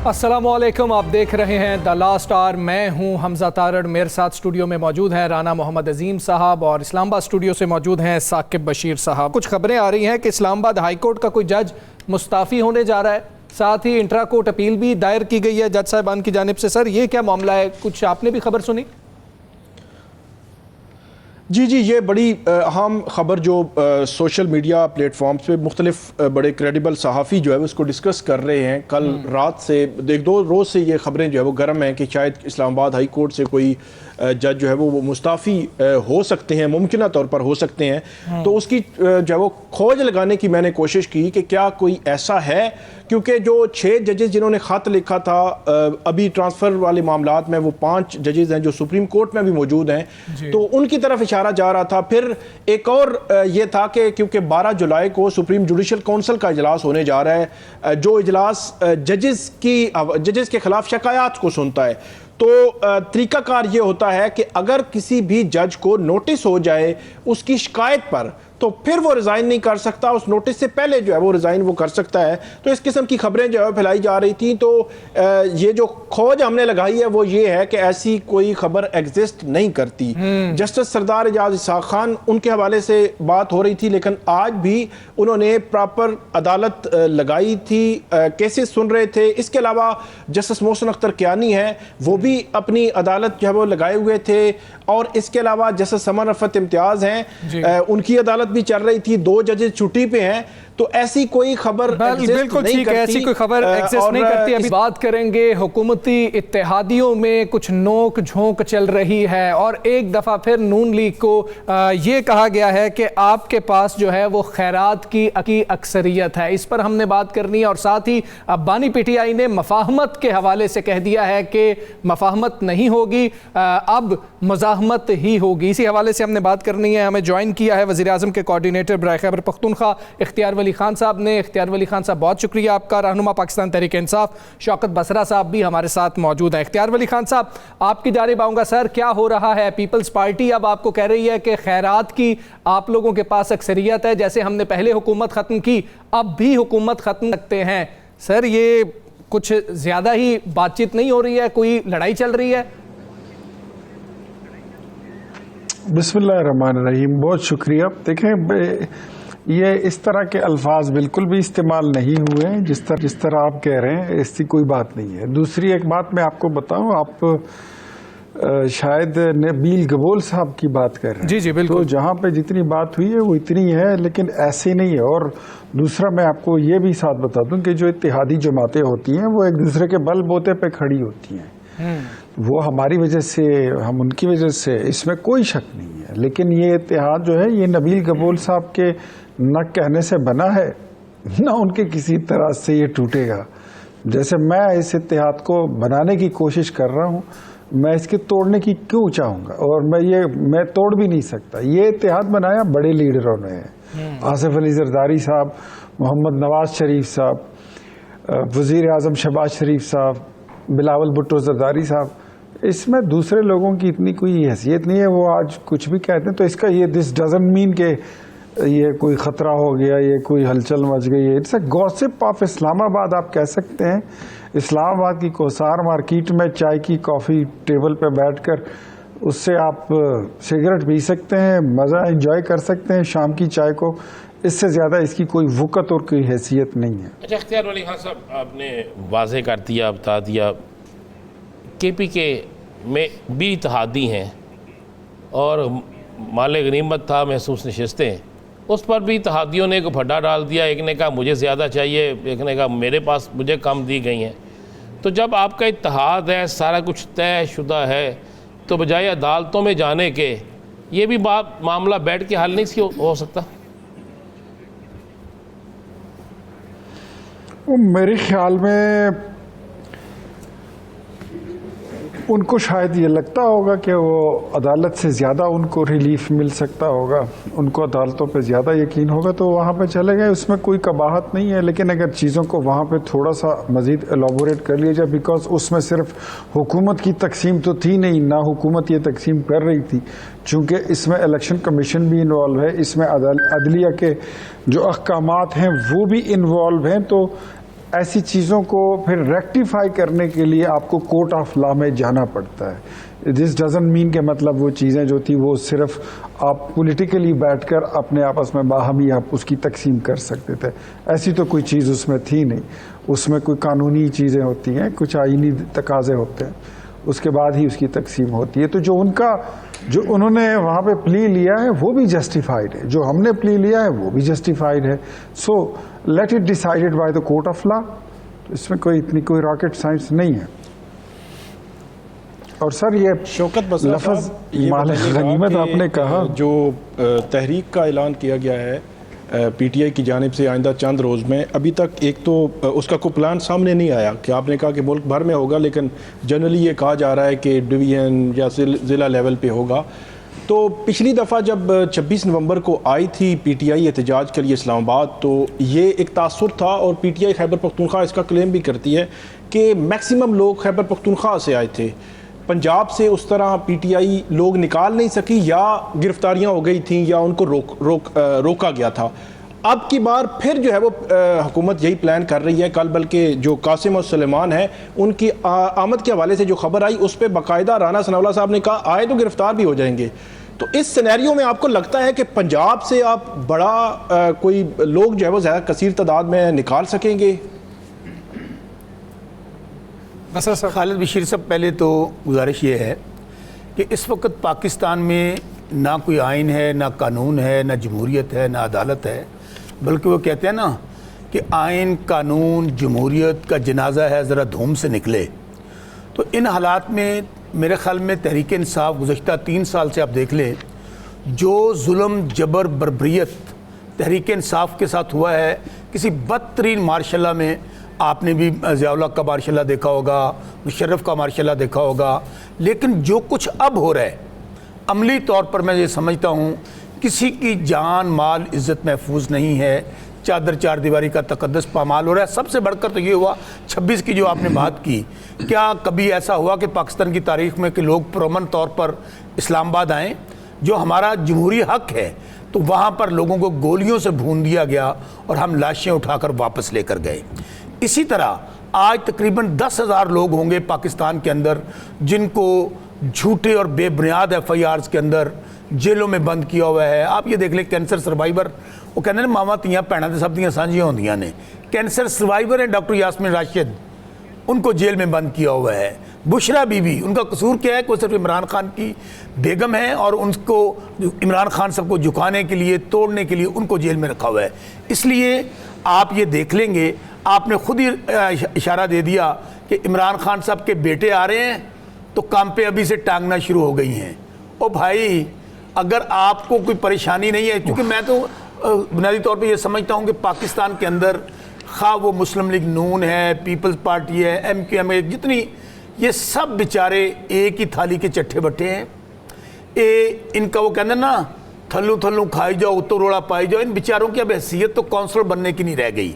अस्सलामुअलैकुम, आप देख रहे हैं द लास्ट आवर। मैं हूं हमजा तारड़। मेरे साथ स्टूडियो में मौजूद हैं राना मोहम्मद अजीम साहब और इस्लामाबाद स्टूडियो से मौजूद हैं साकिब बशीर साहब। कुछ खबरें आ रही हैं कि इस्लामाबाद हाई कोर्ट का कोई जज मुस्ताफ़ी होने जा रहा है, साथ ही इंट्रा कोर्ट अपील भी दायर की गई है जज साहिबान की जानिब से। सर, ये क्या मामला है? कुछ आपने भी खबर सुनी? जी, ये बड़ी अहम ख़बर जो सोशल मीडिया प्लेटफॉर्म्स पे मुख्तलिफ बड़े क्रेडिबल सहाफ़ी जो है उसको डिस्कस कर रहे हैं। कल रात से एक दो रोज़ से ये ख़बरें जो है वो गर्म हैं कि शायद इस्लामाबाद हाई कोर्ट से कोई जज जो है वो मुस्ताफ़ी हो सकते हैं, मुमकिन तौर पर हो सकते हैं। तो उसकी जो है वो खोज लगाने की मैंने कोशिश की कि क्या कोई ऐसा है, क्योंकि जो 6 जजेस जिन्होंने ख़त लिखा था अभी ट्रांसफ़र वाले मामलात में, वो 5 जजेस हैं जो सुप्रीम कोर्ट में भी मौजूद हैं, तो उनकी तरफ इशारा जा रहा था। फिर एक और ये था कि क्योंकि 12 जुलाई को सुप्रीम जुडिशल काउंसिल का इजलास होने जा रहा है, जो इजलास जजेस के खिलाफ शिकायत को सुनता है, तो तरीकाकार ये होता है कि अगर किसी भी जज को नोटिस हो जाए उसकी शिकायत पर, तो फिर वो रिज़ाइन नहीं कर सकता, उस नोटिस से पहले जो है वो रिज़ाइन वो कर सकता है। तो इस किस्म की खबरें जो है फैलाई जा रही थी। तो ये जो खोज हमने लगाई है वो ये है कि ऐसी कोई खबर एग्जिस्ट नहीं करती। जस्टिस सरदार एजाज इसाक खान, उनके हवाले से बात हो रही थी, लेकिन आज भी उन्होंने प्रॉपर अदालत लगाई थी, केसेस सुन रहे थे। इसके अलावा जस्टिस मोहसिन अख्तर कियानी है, वो भी अपनी अदालत जो है वो लगाए हुए थे। और इसके अलावा जस्टिस समन रफत इम्तियाज हैं, उनकी अदालत भी चल रही थी। 2 जजेस छुट्टी पे हैं। तो ऐसी कोई खबर बिल्कुल ठीक है, ऐसी कोई खबर एग्जिस्ट नहीं करती। अभी बात करेंगे हुकूमती इत्तेहादियों में कुछ नोक झोंक चल रही है और एक दफ़ा फिर नून लीग को ये कहा गया है कि आपके पास जो है वो खैरात की अक्सरियत है। इस पर हमने बात करनी है। और साथ ही बानी पीटीआई ने मफाहमत के हवाले से कह दिया है कि मफाहमत नहीं होगी, अब मुज़ाहमत ही होगी। इसी हवाले से हमने बात करनी है। हमें ज्वाइन किया है वज़ीर आज़म के कोऑर्डिनेटर बराए खैबर पख्तूनख्वा इख्तियार वली खान साहब ने। इख्तियार वली खान साहब, बहुत शुक्रिया आपका। रहनुमा पाकिस्तान तहरीक इंसाफ शौकत बसरा साहब भी हमारे साथ मौजूद हैं। इख्तियार वली खान साहब, आपकी जानिब आऊँगा। सर, क्या हो रहा है? पीपल्स पार्टी अब आपको कह रही है कि खैरात की आप लोगों के पास अक्सरियत है, जैसे हमने पहले हुकूमत ख़त्म की अब भी हुकूमत ख़त्म करते हैं। सर, ये कुछ ज़्यादा ही बातचीत नहीं हो रही है? कोई लड़ाई चल रही है? बिस्मिल्लाहिर्रहमानिर्रहीम, बहुत शुक्रिया। देखें, ये इस तरह के अल्फाज बिल्कुल भी इस्तेमाल नहीं हुए हैं जिस तरह आप कह रहे हैं, ऐसी कोई बात नहीं है। दूसरी एक बात मैं आपको बताऊं, आप शायद नबील गबोल साहब की बात कर रहे हैं। जी बिल्कुल। तो जहाँ पे जितनी बात हुई है वो इतनी है, लेकिन ऐसे नहीं है। और दूसरा मैं आपको ये भी साथ बता दूं कि जो इत्तेहादी जमातें होती हैं वो एक दूसरे के बल बोते पे खड़ी होती हैं। वो हमारी वजह से, हम उनकी वजह से, इसमें कोई शक नहीं है। लेकिन ये इत्तेहाद जो है ये नबील गबोल साहब के न कहने से बना है, न उनके किसी तरह से ये टूटेगा। जैसे मैं इस इत्तेहाद को बनाने की कोशिश कर रहा हूँ, मैं इसके तोड़ने की क्यों चाहूँगा? और मैं तोड़ भी नहीं सकता। ये इत्तेहाद बनाया बड़े लीडरों ने, आसिफ अली जरदारी साहब, मोहम्मद नवाज शरीफ साहब, वज़ीर आज़म शहबाज शरीफ साहब, बिलावल भुट्टो जरदारी साहब। इसमें दूसरे लोगों की इतनी कोई हैसियत नहीं है। वो आज कुछ भी कहते हैं तो इसका ये दिस डजंट मीन के ये कोई ख़तरा हो गया, ये कोई हलचल मच गई है। It's a gossip of Islamabad, आप कह सकते हैं। इस्लामाबाद की कोसार मार्केट में चाय की कॉफ़ी टेबल पे बैठकर उससे आप सिगरेट पी सकते हैं, मज़ा एंजॉय कर सकते हैं शाम की चाय को। इससे ज़्यादा इसकी कोई वक़्त और कोई हैसियत नहीं है। अच्छा, इख्तियार वली खान साहब, आपने वाज़े कर दिया, बता दिया KPK में भी इत्तेहादी हैं और माले गनीमत था महसूस नशस्तें, उस पर भी इत्तेहादियों ने एक भड्डा डाल दिया। एक ने कहा मुझे ज़्यादा चाहिए, एक ने कहा मेरे पास मुझे कम दी गई हैं। तो जब आपका इत्तेहाद है, सारा कुछ तय शुदा है, तो बजाय अदालतों में जाने के ये भी मामला बैठ के हल नहीं हो सकता? मेरे ख्याल में उनको शायद ये लगता होगा कि वो अदालत से ज़्यादा उनको रिलीफ मिल सकता होगा, उनको अदालतों पे ज़्यादा यकीन होगा, तो वहाँ पे चले गए। उसमें कोई कबाहत नहीं है। लेकिन अगर चीज़ों को वहाँ पे थोड़ा सा मज़ीद एलाबोरेट कर लिया जाए, बिकॉज उसमें सिर्फ हुकूमत की तकसीम तो थी नहीं, ना हुकूमत ये तकसीम कर रही थी, चूँकि इसमें इलेक्शन कमीशन भी इन्वॉल्व है, इसमें अदलिया के जो अहकामात हैं वो भी इन्वॉल्व हैं। तो ऐसी चीज़ों को फिर रेक्टिफाई करने के लिए आपको कोर्ट ऑफ लॉ में जाना पड़ता है। दिस डजंट मीन के मतलब वो चीज़ें जो थी वो सिर्फ आप पॉलिटिकली बैठकर अपने आपस में बाहमी आप उसकी तकसीम कर सकते थे, ऐसी तो कोई चीज़ उसमें थी नहीं। उसमें कोई कानूनी चीज़ें होती हैं, कुछ आईनी तकाजे होते हैं, उसके बाद ही उसकी तकसीम होती है। तो जो उन्होंने वहाँ पे प्ली लिया है वो भी जस्टिफाइड है, जो हमने प्ली लिया है वो भी जस्टिफाइड है। So let it decided by the court of law. इसमें कोई रॉकेट साइंस नहीं है। और सर ये शौकत बसरा लफ्ज़ ये माल बताइएगा गनीमत कि आपने कहा, जो तहरीक का ऐलान किया गया है पीटीआई की जानिब से आइंदा चंद रोज़ में, अभी तक एक तो उसका कोई प्लान सामने नहीं आया कि आपने कहा कि मुल्क भर में होगा, लेकिन जनरली ये कहा जा रहा है कि डिवीज़न या ज़िला लेवल पे होगा। तो पिछली दफ़ा जब 26 नवंबर को आई थी पीटीआई एहतजाज के लिए इस्लामाबाद, तो ये एक तासुर था और पीटीआई खैबर पख्तूनख्वा इसका क्लेम भी करती है कि मैक्सिमम लोग खैबर पख्तूनख्वा से आए थे। पंजाब से उस तरह पीटीआई लोग निकाल नहीं सकी, या गिरफ्तारियां हो गई थीं, या उनको रोका गया था। अब की बार फिर जो है वो हुकूमत यही प्लान कर रही है। कल बल्कि जो कासिम और सुलेमान है उनकी आमद के हवाले से जो खबर आई उस पर बाकायदा राना सनाउल्लाह साहब ने कहा आए तो गिरफ्तार भी हो जाएंगे। तो इस सिनेरियो में आपको लगता है कि पंजाब से आप बड़ा कोई लोग जो है वो ज़्यादा कसीर तादाद में निकाल सकेंगे? खालिद बशीर साहब, पहले तो गुजारिश ये है कि इस वक्त पाकिस्तान में ना कोई आइन है, ना कानून है, ना जमहूरियत है, ना अदालत है, बल्कि वो कहते हैं ना कि आइन, कानून, जमहूरियत का जनाजा है, ज़रा धूम से निकले। तो इन हालात में मेरे ख़्याल में तहरीक इंसाफ गुज़श्ता 3 साल से आप देख लें, जो जुल्म, जबर, बर्बरियत तहरीक इंसाफ के साथ हुआ है, किसी बदतरीन मार्शल में आपने भी ज़ियाउल हक का मार्शल देखा होगा, मुशर्रफ का मार्शल देखा होगा, लेकिन जो कुछ अब हो रहा है अमली तौर पर मैं ये समझता हूँ किसी की जान, माल, इज़्ज़त महफूज नहीं है। चादर चार दीवारी का तकद्दस पामाल हो रहा है। सबसे बढ़कर तो ये हुआ 26 की जो आपने बात की, क्या कभी ऐसा हुआ कि पाकिस्तान की तारीख़ में कि लोग पुरअमन तौर पर इस्लामाबाद आएँ, जो हमारा जमहूरी हक है, तो वहाँ पर लोगों को गोलियों से भून दिया गया और हम लाशें उठाकर वापस लेकर गए। इसी तरह आज तकरीबन 10,000 लोग होंगे पाकिस्तान के अंदर जिनको झूठे और बेबुनियाद FIRs के अंदर जेलों में बंद किया हुआ है। आप ये देख लें, कैंसर सर्वाइवर, वो कहते हैं मामा तियाँ भैणां ते सब दियां सांझियां होंदियां ने, कैंसर सर्वाइवर है डॉक्टर यास्मीन राशिद, उनको जेल में बंद किया हुआ है। बुशरा बीबी, उनका कसूर क्या है कि वो सिर्फ इमरान खान की बेगम है और उनको इमरान खान सबको झुकाने के लिए, तोड़ने के लिए उनको जेल में रखा हुआ है। इसलिए आप ये देख लेंगे, आपने खुद ही इशारा दे दिया कि इमरान खान साहब के बेटे आ रहे हैं तो काम पे अभी से टांगना शुरू हो गई हैं। ओ भाई, अगर आपको कोई परेशानी नहीं है, क्योंकि मैं तो बुनियादी तौर पे ये समझता हूँ कि पाकिस्तान के अंदर खा वो मुस्लिम लीग नून है, पीपल्स पार्टी है, MQM है, जितनी, ये सब बेचारे एक ही थाली के चट्टे बट्टे हैं। इनका वो कहते हैं ना, थल्लू थल्लू खाई जाओ तो रोड़ा पाई जाओ। इन बेचारों की अब हैसियत तो काउंसलर बनने की नहीं रह गई।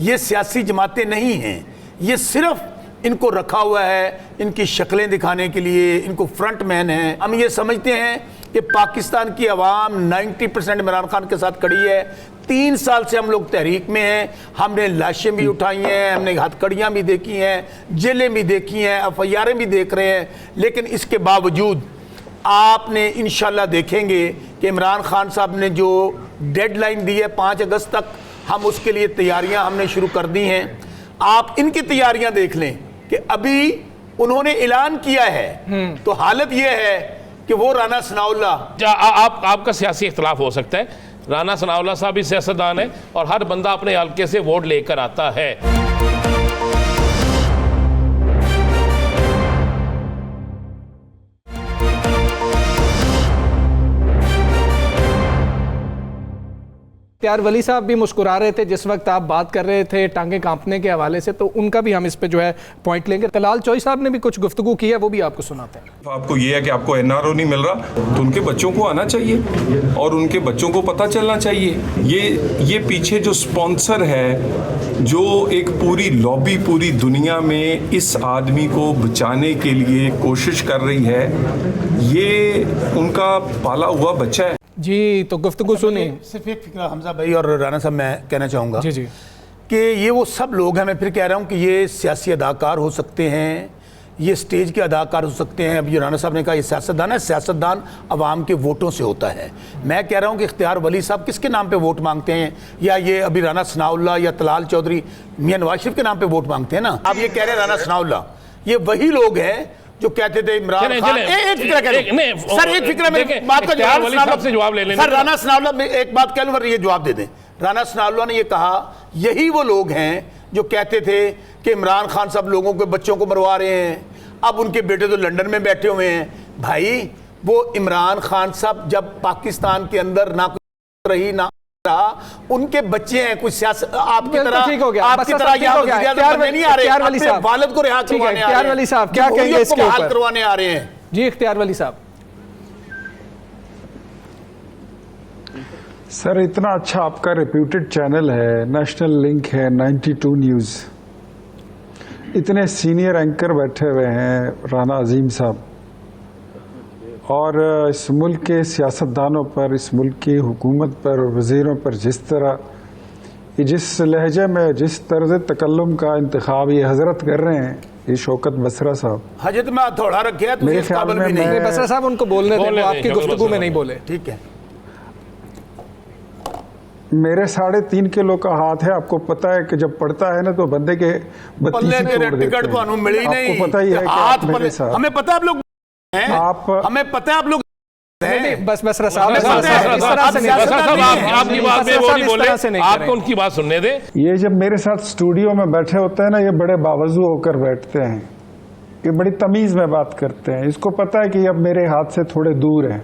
ये सियासी जमातें नहीं हैं, ये सिर्फ इनको रखा हुआ है इनकी शक्लें दिखाने के लिए, इनको फ्रंट मैन है। हम ये समझते हैं कि पाकिस्तान की आवाम 90% इमरान खान के साथ खड़ी है। 3 साल से हम लोग तहरीक में हैं, हमने लाशें भी उठाई हैं, हमने हथकड़ियाँ भी देखी हैं, जेलें भी देखी हैं, FIRs भी देख रहे हैं, लेकिन इसके बावजूद आपने इंशाल्लाह देखेंगे कि इमरान खान साहब ने जो डेडलाइन दी है 5 अगस्त तक, हम उसके लिए तैयारियां हमने शुरू कर दी हैं। आप इनकी तैयारियां देख लें कि अभी उन्होंने ऐलान किया है, तो हालत यह है कि वो राना सनाउल्लाह, आपका सियासी इख्तलाफ हो सकता है, राना सनाउल्लाह साहब भी सियासतदान है और हर बंदा अपने हल्के से वोट लेकर आता है। इख्तियार वली साहब भी मुस्कुरा रहे थे जिस वक्त आप बात कर रहे थे टांगे कांपने के हवाले से, तो उनका भी हम इस पे जो है पॉइंट लेंगे। कलाल चोई साहब ने भी कुछ गुफ्तगू की है, वो भी आपको सुनाते हैं। आपको ये है कि आपको NRO नहीं मिल रहा, तो उनके बच्चों को आना चाहिए और उनके बच्चों को पता चलना चाहिए। ये पीछे जो स्पॉन्सर है, जो एक पूरी लॉबी पूरी दुनिया में इस आदमी को बचाने के लिए कोशिश कर रही है, ये उनका पाला हुआ बच्चा है। जी, तो गुफ्तगू सुनिए। सिर्फ एक फिक्र हमजा भाई और राना साहब मैं कहना चाहूँगा जी जी कि ये वो सब लोग हैं, मैं फिर कह रहा हूँ कि ये सियासी अदाकार हो सकते हैं, ये स्टेज के अदाकार हो सकते हैं। अभी राना साहब ने कहा ये सियासतदान है, सियासतदान अवाम के वोटों से होता है। मैं कह रहा हूँ कि इख्तियार वली साहब किसके नाम पे वोट मांगते हैं, या ये अभी राना सनाउल्लाह या तलाल चौधरी मियां नवाज शरीफ के नाम पे वोट मांगते हैं ना। अब ये कह रहे हैं राना सनाउल्लाह, ये वही लोग हैं जो कहते थे इमरान खान। एक फिक्र सर, एक फिक्र मेरी बात का जवाब ले लें सर। राना सनाउल्लाह, एक बात कह लूं, ये जवाब दे दें। राना सनाउल्लाह ने ये कहा यही वो लोग हैं जो कहते थे कि इमरान खान सब लोगों के बच्चों को मरवा रहे हैं, अब उनके बेटे तो लंदन में बैठे हुए हैं। भाई वो इमरान खान साहब जब पाकिस्तान के अंदर ना कुछ रही ना रहा, उनके बच्चे हैं कुछ सियासत आपकी तरह, आपकी तरह नहीं आ रहे, वालिद को रिहा करवाने आ रहे हैं, क्या कहेंगे इसके ऊपर करवाने आ रहे हैं। जी इख्तियार वली साहब। सर इतना अच्छा आपका रेप्यूटेड चैनल है, नेशनल लिंक है, 92 न्यूज़, इतने सीनियर एंकर बैठे हुए हैं, राना अजीम साहब, और इस मुल्क के सियासतदानों पर, इस मुल्क की हुकूमत पर और वज़ीरों पर जिस तरह जिस लहजे में जिस तर्ज तकल्लुम का इंतखाब ये हजरत कर रहे हैं, ये शौकत बसरा साहब हजरत में थोड़ा रखे तो मेरे ख्याल में नहीं, बसरा साहब उनको बोलने दें, वो आपकी गुफ्तगू में नहीं बोले। ठीक है। मेरे 3.5 किलो का हाथ है, आपको पता है कि जब पड़ता है ना तो बंदे के बत्तीस तोड़ देते हैं। आपको पता ही है कि मेरे साथ, हमें पता है आप लोग हैं, हमें पता है आप लोग नहीं, बस बसरा साहब आपकी बात में वो नहीं बोले, आपको उनकी बात सुनने दें। ये जब मेरे साथ स्टूडियो में बैठे होते हैं ना, ये बड़े बावजू होकर बैठते हैं, ये बड़ी तमीज में बात करते हैं, इसको पता है कि अब मेरे हाथ से थोड़े दूर हैं।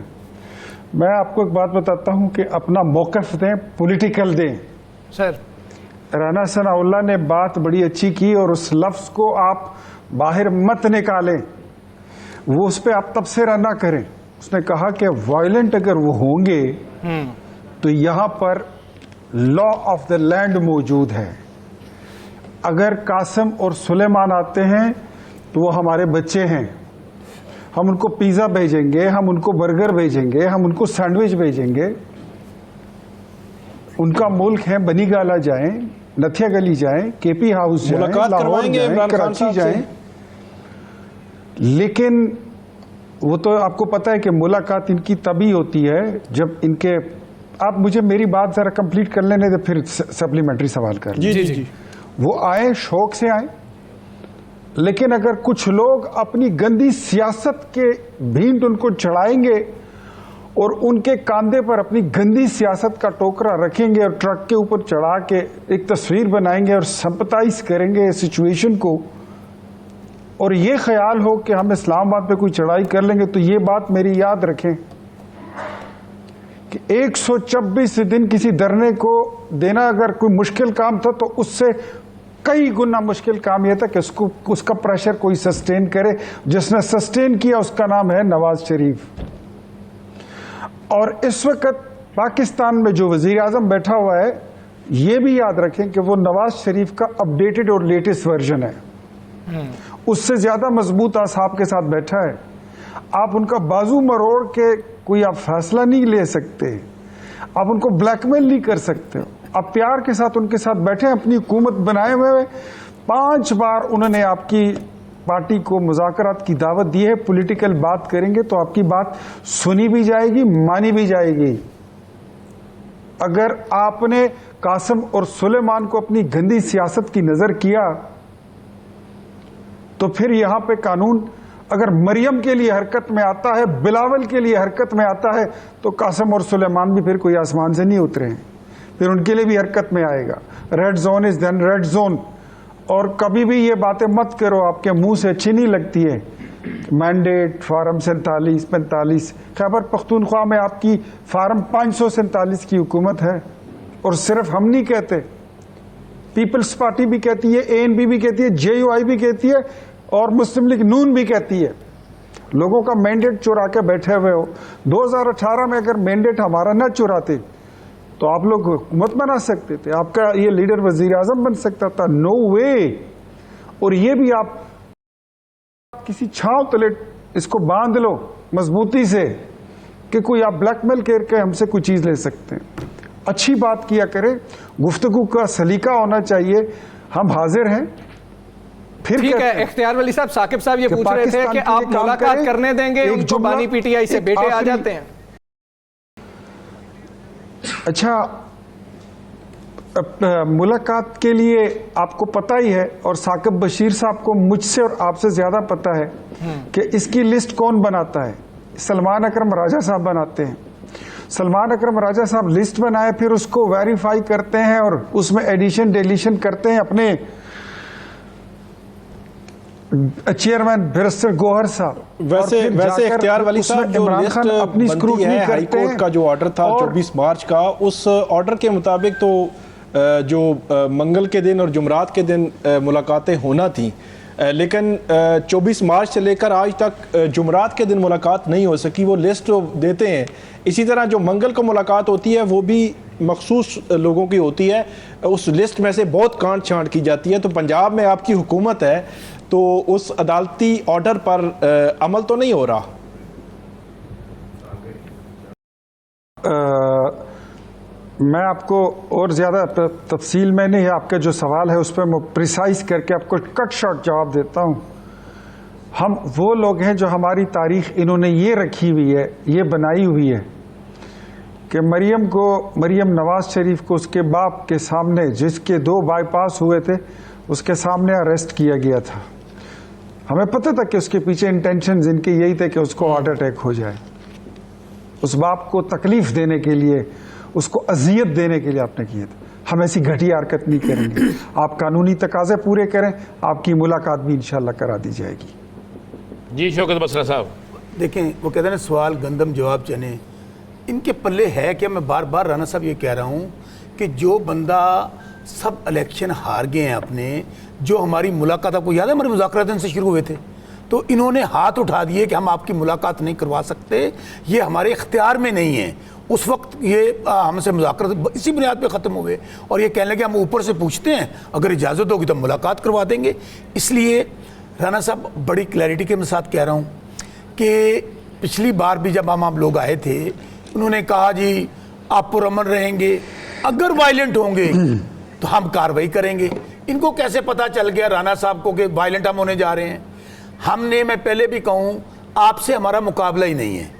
मैं आपको एक बात बताता हूं कि अपना मौक़िफ़ दें, पॉलिटिकल दें। सर राना सनाउल्लाह ने बात बड़ी अच्छी की और उस लफ्ज़ को आप बाहर मत निकालें, वो उस पर आप तबसरा ना करें। उसने कहा कि वायलेंट अगर वो होंगे तो यहाँ पर लॉ ऑफ द लैंड मौजूद है। अगर कासिम और सुलेमान आते हैं तो वो हमारे बच्चे हैं, हम उनको पिज़्ज़ा भेजेंगे, हम उनको बर्गर भेजेंगे, हम उनको सैंडविच भेजेंगे। उनका मुल्क है, बनी गाला जाएं, नथिया गली जाएं, केपी हाउस जाएं, लाहौर जाएं, कराची जाएं, लेकिन वो तो आपको पता है कि मुलाकात इनकी तभी होती है जब इनके, आप मुझे मेरी बात जरा कंप्लीट कर लेने दे, फिर सप्लीमेंट्री सवाल कर। जी जी जी। वो आए, शौक से आए, लेकिन अगर कुछ लोग अपनी गंदी सियासत के भींट उनको चढ़ाएंगे और उनके कांधे पर अपनी गंदी सियासत का टोकरा रखेंगे और ट्रक के ऊपर चढ़ा के एक तस्वीर बनाएंगे और सिंपैथाइज करेंगे सिचुएशन को, और ये ख्याल हो कि हम इस्लामाबाद पे कोई चढ़ाई कर लेंगे, तो ये बात मेरी याद रखें कि 124 दिन किसी धरने को देना अगर कोई मुश्किल काम था तो उससे कई गुना मुश्किल काम यह था कि उसका प्रेशर कोई सस्टेन करे। जिसने सस्टेन किया उसका नाम है नवाज शरीफ। और इस वक्त पाकिस्तान में जो वजीर आजम बैठा हुआ है, ये भी याद रखें कि वो नवाज शरीफ का अपडेटेड और लेटेस्ट वर्जन है, उससे ज्यादा मजबूत आसाब के साथ बैठा है। आप उनका बाजू मरोड़ के कोई आप फैसला नहीं ले सकते, आप उनको ब्लैकमेल नहीं कर सकते। आप प्यार के साथ उनके साथ बैठे, अपनी हुकूमत बनाए हुए। 5 बार उन्होंने आपकी पार्टी को मुज़ाकरात की दावत दी है, पॉलिटिकल बात करेंगे तो आपकी बात सुनी भी जाएगी, मानी भी जाएगी। अगर आपने कासिम और सुलेमान को अपनी गंदी सियासत की नजर किया तो फिर यहां पे कानून अगर मरियम के लिए हरकत में आता है, बिलावल के लिए हरकत में आता है, तो कासिम और सुलेमान भी फिर कोई आसमान से नहीं उतरे हैं, फिर उनके लिए भी हरकत में आएगा। Red zone is then red zone. और कभी भी ये बातें मत करो, आपके मुंह से अच्छी नहीं लगती है। मैंडेट फार्म 47, 45, खैबर पख्तूनख्वा में आपकी फार्म 547 की हुकूमत है। और सिर्फ हम नहीं कहते, पीपल्स पार्टी भी कहती है, ANP भी कहती है, JUI भी कहती है, और मुस्लिम लीग नून भी कहती है। लोगों का मैंडेट चुरा के बैठे हुए हो। 2018 में अगर मैंडेट हमारा न चुराते तो आप लोग हुकूमत बना सकते थे, आपका ये लीडर वजीर आजम बन सकता था। नो वे। और ये भी आप किसी छांव तले इसको बांध लो मजबूती से कि कोई आप ब्लैकमेल करके हमसे कोई चीज ले सकते हैं। अच्छी बात किया करें, गुफ्तगू का सलीका होना चाहिए। हम हाजिर हैं। फिर ठीक कहते है, हैं इख्तियार वली साहब, साकिब साहब ये कि पूछ रहे थे पाकिस्तान कि के लिए आप काम मुलाकात करें। करने देंगे एक उनको, जुमला बानी पीटीआई से बेटे आ आखिरी- जाते हैं। अच्छा, मुलाकात के लिए आपको पता ही है, और साकिब बशीर साहब को मुझसे और आपसे ज्यादा पता है कि इसकी लिस्ट कौन बनाता है। सलमान अकरम राजा साहब बनाते हैं। सलमान अकरम राजा साहब लिस्ट बनाए, फिर उसको वेरीफाई करते हैं और उसमें एडिशन डिलीशन करते हैं अपने चेयरमैन बैरिस्टर गौहर साहब। वैसे इख्तियार वली साहब, जो लिस्ट अपनी बनती स्क्रूटनी है, हाई करते कोर्ट हैं का जो ऑर्डर था और 24 मार्च का, उस ऑर्डर के मुताबिक तो जो मंगल के दिन और जुमरात के दिन मुलाकातें होना थी, लेकिन 24 मार्च से लेकर आज तक जुमरात के दिन मुलाकात नहीं हो सकी। वो लिस्ट देते हैं। इसी तरह जो मंगल को मुलाकात होती है वो भी मखसूस लोगों की होती है, उस लिस्ट में से बहुत कांट छांट की जाती है। तो पंजाब में आपकी हुकूमत है, तो उस अदालती ऑर्डर पर अमल तो नहीं हो रहा। मैं आपको और ज़्यादा तफसील में नहीं, आपका जो सवाल है उस पर मैं प्रिसाइज करके आपको कट शॉर्ट जवाब देता हूँ। हम वो लोग हैं जो हमारी तारीख इन्होंने ये रखी हुई है, ये बनाई हुई है कि मरियम नवाज शरीफ को उसके बाप के सामने, जिसके 2 बाईपास हुए थे, उसके सामने अरेस्ट किया गया था। हमें पता था कि उसके पीछे इंटेंशन इनके यही थे कि उसको हार्ट अटैक हो जाए। उस बाप को तकलीफ देने के लिए, उसको अजियत देने के लिए आपने किए थे। हम ऐसी घटिया हरकत नहीं करेंगे। आप कानूनी तकाजे पूरे करें, आपकी मुलाकात भी इंशाल्लाह करा दी जाएगी। जी शौकत बसरा साहब, देखें, वो कहते हैं ना, सवाल गंदम जवाब चने। इनके पल्ले है कि मैं बार बार राना साहब ये कह रहा हूँ कि जो बंदा सब इलेक्शन हार गए हैं अपने, जो हमारी मुलाकात, आपको याद है हमारे मुज़ाकरात इनसे शुरू हुए थे, तो इन्होंने हाथ उठा दिए कि हम आपकी मुलाकात नहीं करवा सकते, ये हमारे इख्तियार में नहीं है। उस वक्त ये हमसे मुज़ाकरात इसी बुनियाद पे ख़त्म हुए और ये कहने लगे हम ऊपर से पूछते हैं, अगर इजाज़त होगी तो मुलाकात करवा देंगे। इसलिए राना साहब, बड़ी क्लैरिटी के साथ कह रहा हूँ कि पिछली बार भी जब हम लोग आए थे, उन्होंने कहा जी आप पुरअमन रहेंगे, अगर वायलेंट होंगे तो हम कार्रवाई करेंगे। इनको कैसे पता चल गया राना साहब को कि वायलेंट हम होने जा रहे हैं? हमने, मैं पहले भी कहूँ, आपसे हमारा मुकाबला ही नहीं है।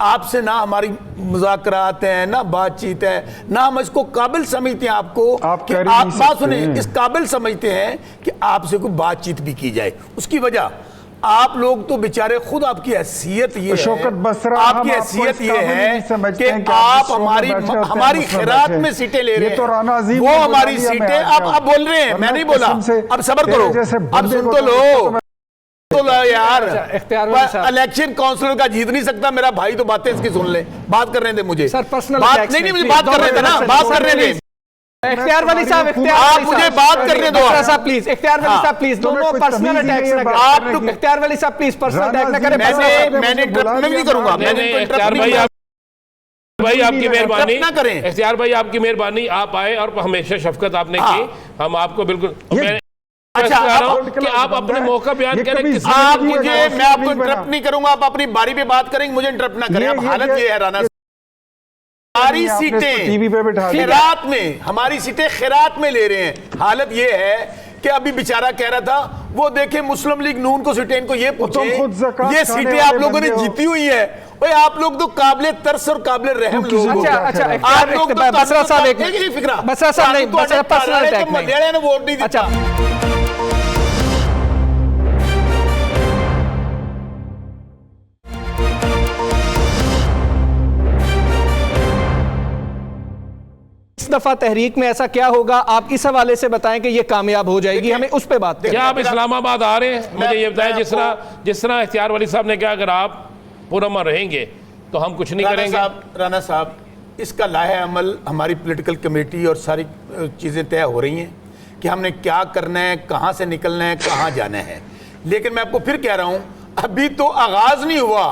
आपसे ना हमारी मुज़ाकरात हैं, ना बातचीत है, ना हम इसको काबिल समझते हैं आपको कि आप बात सुने, इस काबिल समझते हैं कि आपसे कोई बातचीत भी की जाए। उसकी वजह आप लोग तो बेचारे खुद, आपकी हैसियत ये है, आपकी हैसियत ये है कि आप हमारी खैरात में सीटें ले रहे हैं, वो हमारी सीटें आप बोल रहे हैं, मैं नहीं बोला, अब सब्र करो, अब सुन तो लो यार। इलेक्शन काउंसिलर का जीत नहीं सकता मेरा भाई, तो बातें इसकी सुन ले, बात करने दे मुझे। सर पर्सनल बात नहीं, मुझे बात कर रहे थे ना, बात करने दे। इख्तियार वली साहब, आप मुझे बात करने दो साहब प्लीज। इख्तियार वली साहब प्लीज, दोनों पर्सनल अटैक्स ना करें। आप लोग, इख्तियार वली साहब प्लीज पर्सनल अटैक ना करें। मैंने नहीं करूंगा, भाई आपकी मेहरबानी ना करें। इख्तियार भाई आपकी मेहरबानी, आप आए और हमेशा शफकत आपने की, हम आपको बिल्कुल अच्छा कि आप अपने मौका बयान करें। आप मुझे, मैं आपको इंटरप्ट नहीं करूंगा, आप अपनी बारी पे बात करेंगे, मुझे इंटरप्ट ना करें। अब हालत ये है राना, हमारी सीटें टीवी पे बैठा खैरात में, हमारी सीटें खैरात में ले रहे हैं। हालत ये है कि अभी बेचारा कह रहा था, वो देखे मुस्लिम लीग नून को सीटें, इनको ये पूछे, ये सीटें आप लोगों ने जीती हुई है। ओए आप लोग तो काबिले तरस और काबिले रहम लोग हो। अच्छा, आप लोग तो बसरा साहब एक फिक्रा, बसरा साहब नहीं, बसरा पर्सनल अटैक नहीं। ने वोट नहीं दिया। अच्छा, इस दफा तहरीक में ऐसा क्या होगा, आप इस हवाले से बताएं कि ये कामयाब हो जाएगी, हमें उस पे बात करें। क्या आप इस्लामाबाद आ रहे हैं? मुझे ये बताएं, जिस तरह इख्तियार वली साहब ने कहा, अगर आप पुरअमन रहेंगे तो हम कुछ नहीं करेंगे। राना साहब, इसका लाहे अमल हमारी पॉलिटिकल कमेटी और सारी चीज़ें तय हो रही हैं कि हमने क्या करना है, कहाँ से निकलना है, कहाँ जाना है। लेकिन मैं आपको फिर कह रहा हूँ, अभी तो आगाज़ नहीं हुआ,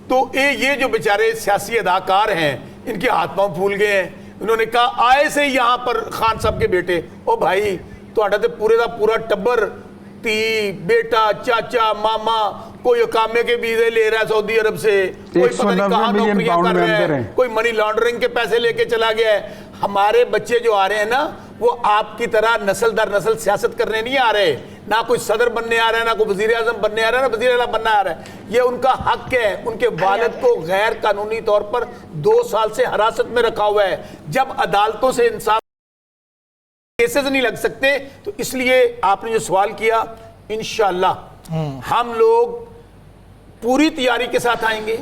तो ये जो बेचारे सियासी अदाकार हैं, इनके हाथ पांव फूल गए हैं। उन्होंने कहा आए से यहाँ पर खान साहब के बेटे, ओ भाई तुहाडा ते पूरे दा पूरा टब्बर पोती, बेटा, चाचा, मामा, कोई अकामे के वीजे ले रहा है सऊदी अरब से, कोई पता नहीं कहाँ नौकरियां कर रहा है, कोई मनी लॉन्ड्रिंग के पैसे लेके चला गया है। हमारे बच्चे जो आ रहे हैं ना, वो आपकी तरह नस्ल दर नस्ल सियासत करने नहीं आ रहे, ना कोई सदर बनने आ रहा है, ना कोई वजीर आजम बनने आ रहा है, ना वजीर आला बनना आ रहा है। ये उनका हक है। उनके वालिद को गैर कानूनी तौर पर 2 साल से हिरासत में रखा हुआ है। जब अदालतों से इंसाफ केसेस नहीं लग सकते, तो इसलिए आपने जो सवाल किया, इंशाअल्लाह हम लोग पूरी तैयारी के साथ आएंगे,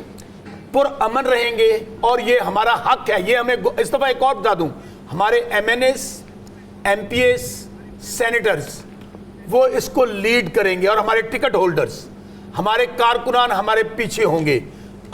पुरअमन रहेंगे, और ये हमारा हक है। ये हमें इस दफा एक और बता दूं, हमारे MNAs, MPAs, सेनेटर्स वो इसको लीड करेंगे, और हमारे टिकट होल्डर्स, हमारे कारकुनान हमारे पीछे होंगे।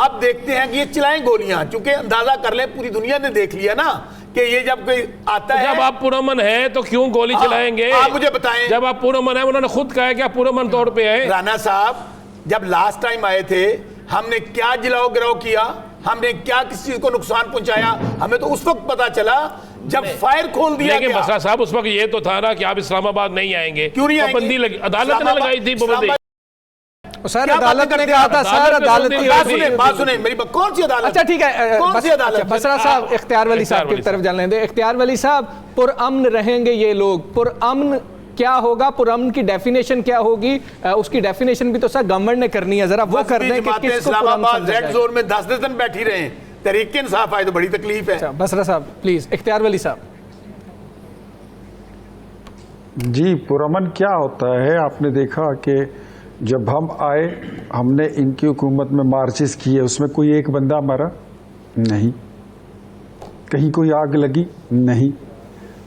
अब देखते हैं कि ये चलाएं गोलियां, चूंकि अंदाजा कर ले, पूरी दुनिया ने देख लिया ना कि ये जब कोई आता है, जब आप पुरअमन है तो क्यों गोली चलाएंगे? आप मुझे बताएं। जब आप पुरअमन है, उन्होंने खुद कहा कि आप पुरअमन तौर पे आए। राणा साहब जब लास्ट टाइम आए थे, हमने क्या जिलाओ गिराव किया, हमने क्या किस चीज को नुकसान पहुंचाया, हमें तो उस वक्त पता चला जब फायर खोल दिया। लेकिन मसला साहब उस वक्त ये तो था ना कि आप इस्लामाबाद नहीं आएंगे। क्यों नहीं आएंगे? पाबंदी लगी, अदालत ने लगाई थी पाबंदी। सर अदालत ने कहा था, सर अदालत की बात सुने मेरी, कौन सी अदालत? अच्छा ठीक है, कौन सी अदालत? बसरा साहब इख्तियार वली साहब की तरफ जाने दें। इख्तियार वली साहब, पुरअमन रहेंगे ये लोग, पुरअमन क्या होगा, पुरअमन की डेफिनेशन क्या होगी? उसकी डेफिनेशन भी तो सर गवर्नमेंट ने करनी है, जरा वो कर दें कि किसको इस्लामाबाद रेड जोन में 10 दिन बैठी रहे, तहरीक इंसाफ आए तो बड़ी तकलीफ है। बसरा साहब प्लीज। इख्तियार वली साहब जी, पुरअमन क्या होता है? आपने देखा कि जब हम आए, हमने इनकी हुकूमत में मार्चेस किए, उसमें कोई एक बंदा मरा नहीं, कहीं कोई आग लगी नहीं।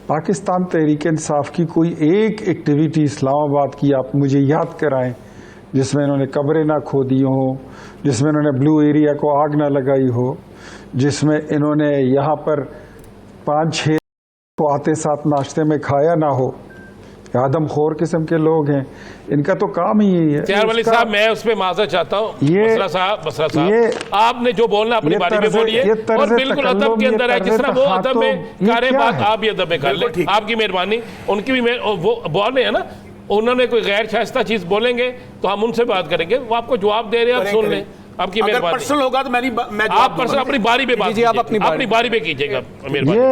पाकिस्तान तहरीक इंसाफ की कोई एक एक्टिविटी इस्लामाबाद की आप मुझे याद कराएं जिसमें इन्होंने कब्रें ना खोदी हो, जिसमें इन्होंने ब्लू एरिया को आग ना लगाई हो, जिसमें इन्होंने यहाँ पर 5-6 को आते साथ नाश्ते में खाया ना हो। आदमखोर किस्म के लोग हैं, इनका तो काम ही यही है। इख्तियार वली साहब, मैं उस पर माजरत चाहता हूँ। बसरा साहब आपने जो बोलना अपनी बारी में बोलिए, और बिल्कुल अदब के अंदर है, जिस तरह वो अदब में कर रहे बात, आप भी अदब में कर लें। आपकी मेहरबानी, उनकी भी वो बोल रहे हैं ना, उन्होंने कोई गैर शाइस्ता चीज बोलेंगे तो हम उनसे बात करेंगे, वो आपको जवाब दे रहे हैं, आप सुन लें। आपकी मेहरबानी। पर्सनल होगा तो मैं आप पर्सनल अपनी बारी पे बात, आप अपनी बारी पे कीजिएगा। ये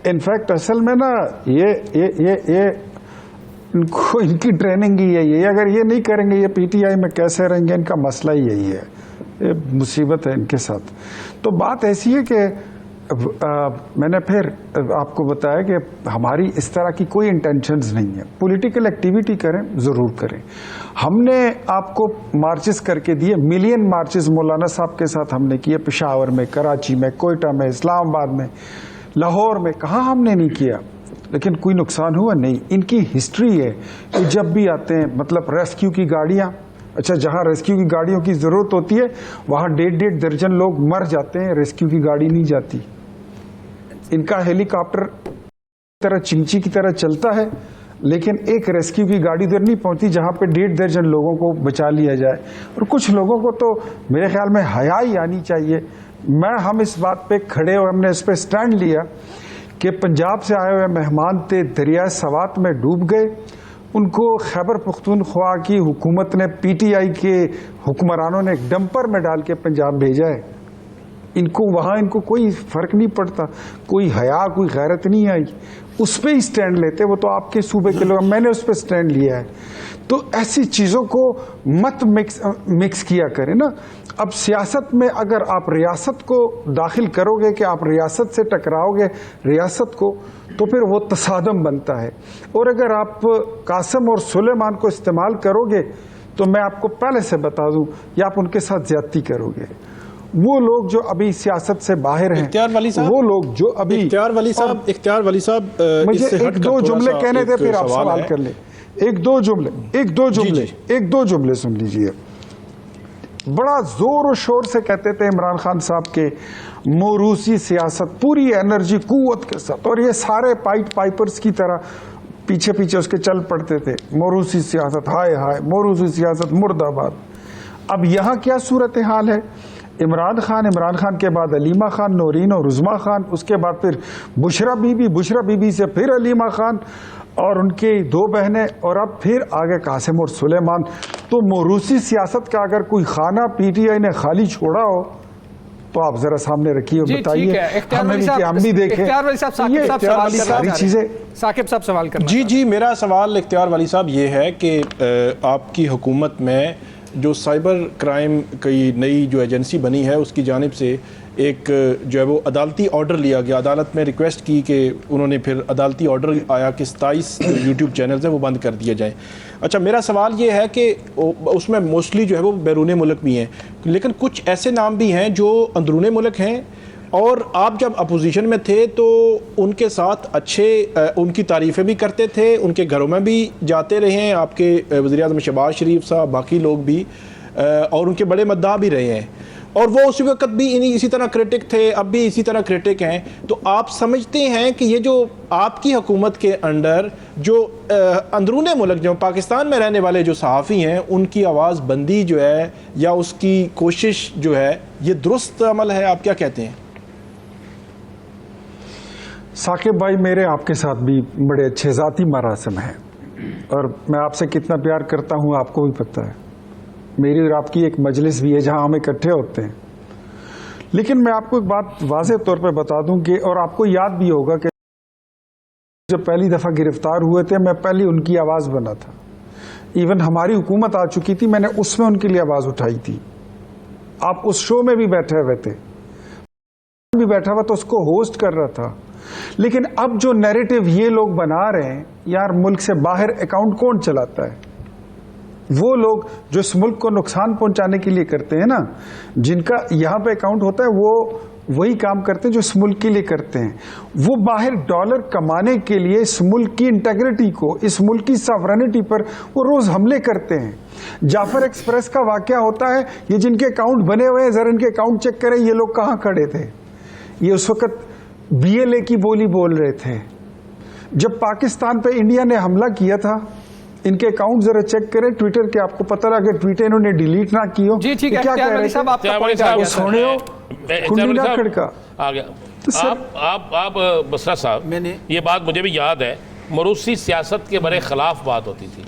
इनफैक्ट असल में ना ये इनको इनकी ट्रेनिंग ही यही है। अगर ये नहीं करेंगे, ये PTI में कैसे रहेंगे? इनका मसला ही यही है, ये मुसीबत है इनके साथ। तो बात ऐसी है कि मैंने फिर आपको बताया कि हमारी इस तरह की कोई इंटेंशंस नहीं है। पॉलिटिकल एक्टिविटी करें, ज़रूर करें। हमने आपको मार्चेस करके दिए, मिलियन मार्चेस मौलाना साहब के साथ हमने किए, पेशावर में, कराची में, कोयटा में, इस्लामाबाद में, लाहौर में, कहाँ हमने नहीं किया। लेकिन कोई नुकसान हुआ नहीं। इनकी हिस्ट्री है कि जब भी आते हैं, मतलब रेस्क्यू की गाड़ियाँ, अच्छा जहाँ रेस्क्यू की गाड़ियों की ज़रूरत होती है वहाँ 1.5 दर्जन लोग मर जाते हैं, रेस्क्यू की गाड़ी नहीं जाती। इनका हेलीकॉप्टर तरह चिंची की तरह चलता है, लेकिन एक रेस्क्यू की गाड़ी उधर नहीं पहुंचती जहां पे 1.5 दर्जन लोगों को बचा लिया जाए। और कुछ लोगों को तो मेरे ख्याल में हया ही आनी चाहिए। हम इस बात पे खड़े और हमने इस पे स्टैंड लिया कि पंजाब से आए हुए मेहमान थे, दरिया सवात में डूब गए, उनको खैबर पख्तूनख्वा की हुकूमत ने, PTI के हुक्मरानों ने डंपर में डाल के पंजाब भेजा है। इनको कोई फर्क नहीं पड़ता, कोई हया, कोई गैरत नहीं आई। उस पर ही स्टैंड लेते, वो तो आपके सूबे के लोग, मैंने उस पर स्टैंड लिया है। तो ऐसी चीज़ों को मत मिक्स किया करें ना। अब सियासत में अगर आप रियासत को दाखिल करोगे कि आप रियासत से टकराओगे रियासत को, तो फिर वो तसादम बनता है। और अगर आप कासिम और सुलेमान को इस्तेमाल करोगे तो मैं आपको पहले से बता दूं, या आप उनके साथ ज्यादती करोगे। वो लोग जो अभी सियासत से बाहर हैं, इख्तियार वली साहब, वो लोग जो अभी इख्तियार वली साहब मुझे एक दो जुमले कहने थे, फिर आप सवाल कर ले। एक दो जुमले सुन लीजिए। बड़ा जोर और शोर से कहते थे इमरान खान साहब के मोरूसी सियासत, पूरी एनर्जी कुव्वत के साथ, और ये सारे पाइपर्स की तरह पीछे पीछे उसके चल पड़ते थे। मोरूसी सियासत, हाय हाय मोरूसी सियासत मुर्दाबाद। अब यहाँ क्या सूरत हाल है? इमरान खान के बाद अलीमा खान, नौरीन और उज़मा खान, उसके बाद फिर बुशरा बीबी से फिर अलीमा खान, और उनकी 2 बहनें, और अब फिर आगे कासिम और सुलेमान। तो मोरूसी सियासत का अगर कोई खाना पीटीआई ने खाली छोड़ा हो तो आप जरा सामने रखिए और बताइए हमें भी कि हम भी देखें। सारी चीजें साकिब साहब सवाल करना। जी मेरा सवाल इख्तियार वाली साहब ये है कि आपकी हुकूमत में जो साइबर क्राइम की नई जो एजेंसी बनी है उसकी जानिब से एक जो है वो अदालती ऑर्डर लिया गया, अदालत में रिक्वेस्ट की कि उन्होंने फिर अदालती ऑर्डर आया कि 27 यूट्यूब चैनल्स हैं वो बंद कर दिए जाएं। अच्छा, मेरा सवाल ये है कि उसमें मोस्टली जो है वो बैरून मुल्क भी हैं, लेकिन कुछ ऐसे नाम भी हैं जो अंदरून मुल्क हैं, और आप जब अपोजिशन में थे तो उनके साथ अच्छे उनकी तारीफ़ें भी करते थे, उनके घरों में भी जाते रहे हैं, आपके वज़ीर-ए-आज़म शहबाज शरीफ साहब, बाकी लोग भी, और उनके बड़े मद्दाह भी रहे हैं, और वो उसी वक्त भी इसी तरह क्रिटिक थे, अब भी इसी तरह क्रिटिक हैं। तो आप समझते हैं कि ये जो आपकी हुकूमत के अंडर जो अंदरून मुल्क जो पाकिस्तान में रहने वाले जो सहाफ़ी हैं उनकी आवाज़ बंदी जो है या उसकी कोशिश जो है ये दुरुस्त अमल है, आप क्या कहते हैं? साकिब भाई, मेरे आपके साथ भी बड़े अच्छे ज़ाती मरासिम हैं और मैं आपसे कितना प्यार करता हूँ आपको भी पता है। मेरी और आपकी एक मजलिस भी है जहाँ हम इकट्ठे होते हैं। लेकिन मैं आपको एक बात वाज़ेह तौर पे बता दूं कि, और आपको याद भी होगा कि जब पहली दफ़ा गिरफ्तार हुए थे मैं पहले उनकी आवाज़ बना था। इवन हमारी हुकूमत आ चुकी थी, मैंने उसमें उनके लिए आवाज़ उठाई थी। आप उस शो में भी बैठे हुए थे, भी बैठा हुआ तो उसको होस्ट कर रहा था। लेकिन अब जो नैरेटिव ये लोग बना रहे हैं, यार मुल्क से बाहर अकाउंट कौन चलाता है? वो लोग जो इस मुल्क को नुकसान पहुंचाने के लिए करते हैं ना, जिनका यहाँ पे अकाउंट होता है, वो वही काम करते हैं जो इस मुल्क के लिए करते हैं। वो बाहर डॉलर कमाने के लिए इस मुल्क की इंटेग्रिटी को, इस मुल्क की सॉवरेनिटी पर वो रोज हमले करते हैं। जाफर एक्सप्रेस का वाकया होता है, ये जिनके अकाउंट बने हुए हैं जरा इनके अकाउंट चेक करें, ये लोग कहाँ खड़े थे। ये उस वक्त BLA की बोली बोल रहे थे। जब पाकिस्तान पे इंडिया ने हमला किया था, इनके अकाउंट जरा चेक करें ट्विटर के, आपको पता लगा कि ट्वीटर इन्होंने डिलीट ना की हो। जी ठीक है, क्या कह रहे थे? आ गया। आप बसरा साहब, मैंने ये बात मुझे भी याद है, मरूसी सियासत के बड़े खिलाफ बात होती थी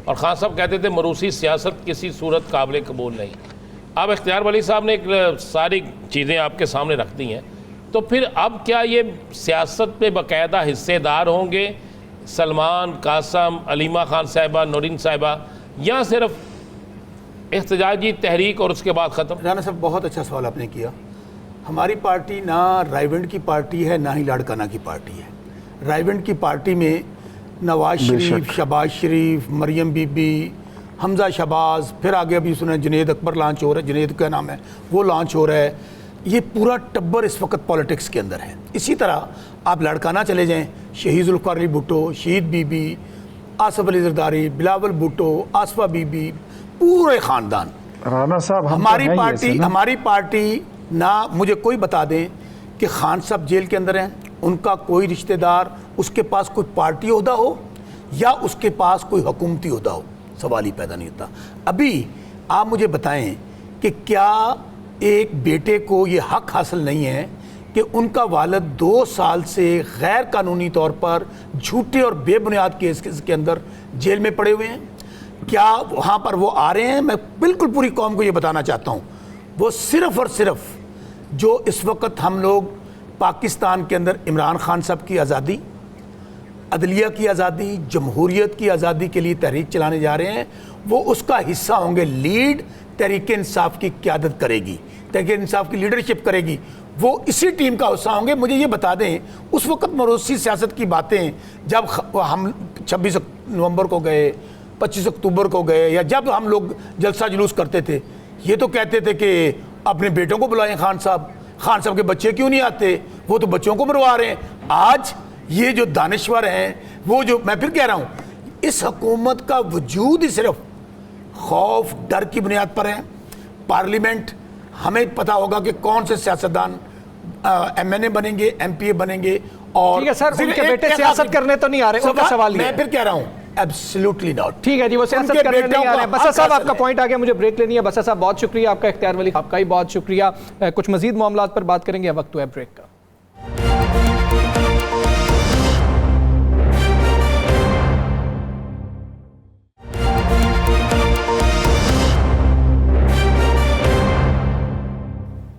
और खान साहब कहते थे मरूसी सियासत किसी सूरत काबिल कबूल नहीं। अब इख्तियार वली साहब ने एक सारी चीज़ें आपके सामने रख दी हैं, तो फिर अब क्या ये सियासत में बाकायदा हिस्सेदार होंगे सलमान, कासम, अलीमा खान साहिबा, नूरीन साहिबा, या सिर्फ एहतजाजी तहरीक और उसके बाद ख़त्म? राना साहब, बहुत अच्छा सवाल आपने किया। हमारी पार्टी ना रायविंड की पार्टी है ना ही लाड़काना की पार्टी है। रायविंड की पार्टी में नवाज शरीफ, शहबाज शरीफ, मरियम बीबी, हमजा शहबाज, फिर आगे अभी सुना जुनेद अकबर लॉन्च हो रहा है, जुनेद का नाम है वो लॉन्च हो रहा है। ये पूरा टब्बर इस वक्त पॉलिटिक्स के अंदर है। इसी तरह आप लाड़काना चले जाएं, शहीद जुल्फ़िकार अली भुट्टो, शहीद बीबी, आसफ अली जरदारी, बिलावल भुट्टो, आसफा बीबी, पूरे ख़ानदान। राना साहब, हमारी पार्टी ना मुझे कोई बता दें कि खान साहब जेल के अंदर हैं, उनका कोई रिश्तेदार, उसके पास कोई पार्टी ओहदा हो या उसके पास कोई हुकूमती ओहदा हो, सवाल ही पैदा नहीं होता। अभी आप मुझे बताएं कि क्या एक बेटे को ये हक हासिल नहीं है कि उनका वालिद 2 साल से गैर कानूनी तौर पर झूठे और बेबुनियाद केस के अंदर जेल में पड़े हुए हैं? क्या वहाँ पर वो आ रहे हैं? मैं बिल्कुल पूरी कौम को ये बताना चाहता हूँ, वो सिर्फ़ और सिर्फ जो इस वक्त हम लोग पाकिस्तान के अंदर इमरान खान साहब की आज़ादी, अदलिया की आज़ादी, जमहूरियत की आज़ादी के लिए तहरीक चलाने जा रहे हैं, वो उसका हिस्सा होंगे। लीड तहरीक इंसाफ की क़यादत करेगी, तहरीक इंसाफ की लीडरशिप करेगी, वो इसी टीम का हिस्सा होंगे। मुझे ये बता दें, उस वक्त मरूसी सियासत की बातें जब हम 26 नवंबर को गए, 25 अक्टूबर को गए, या जब हम लोग जलसा जुलूस करते थे, ये तो कहते थे कि अपने बेटों को बुलाएं खान साहब के बच्चे क्यों नहीं आते, वो तो बच्चों को मरवा रहे हैं। आज ये जो दानिश्वर हैं, वो जो, मैं फिर कह रहा हूँ, इस हुकूमत का वजूद ही सिर्फ खौफ डर की बुनियाद पर है। पार्लियामेंट, हमें पता होगा कि कौन से सियासतदान MNA बनेंगे, MPA बनेंगे, और ठीक है सर, उनके बेटे सियासत करने तो नहीं आ रहे, उनका सवाल मैं फिर कह रहा हूँ एब्सोल्युटली नॉट। ठीक है जी, वो सियासत करने नहीं आ रहे। बसा साहब, आपका पॉइंट आ गया, मुझे ब्रेक लेनी है। बसा साहब, बहुत शुक्रिया आपका। इख्तियार वली, आपका ही बहुत शुक्रिया। कुछ मजीद मामलात पर बात करेंगे, वक्त है ब्रेक का।